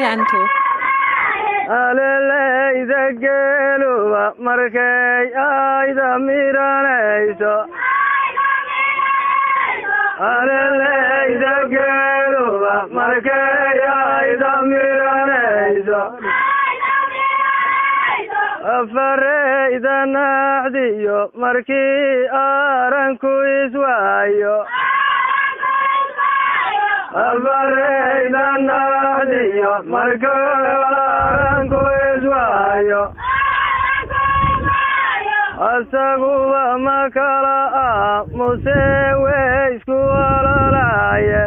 waranto alele ida geeluba markay ayda miranayso alele ida geeluba markay ayda miranayso afareyda naxdiyo markii aranku iswaayo afareyda naxdiyo markii aranku iswaayo asaguba makala muse weysku ololaaye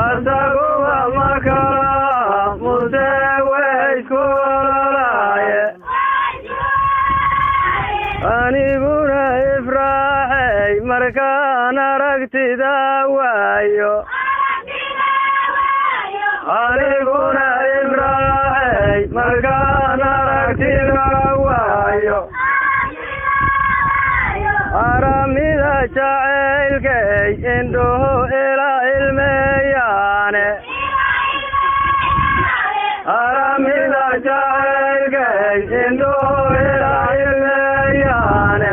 asaguba makala muse weysku ololaaye aniguna ifraaxay markaan aragtida waayo aniguna ifraaxay markaan aragtida waayo aramida jacaylkay indhuhu ila ilmeeyaane aramida jacaylkay indhuhu ila ilmeeyaane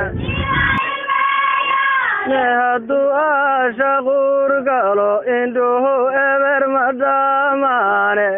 hadduu aashaquur galo indhuhu eber madamaane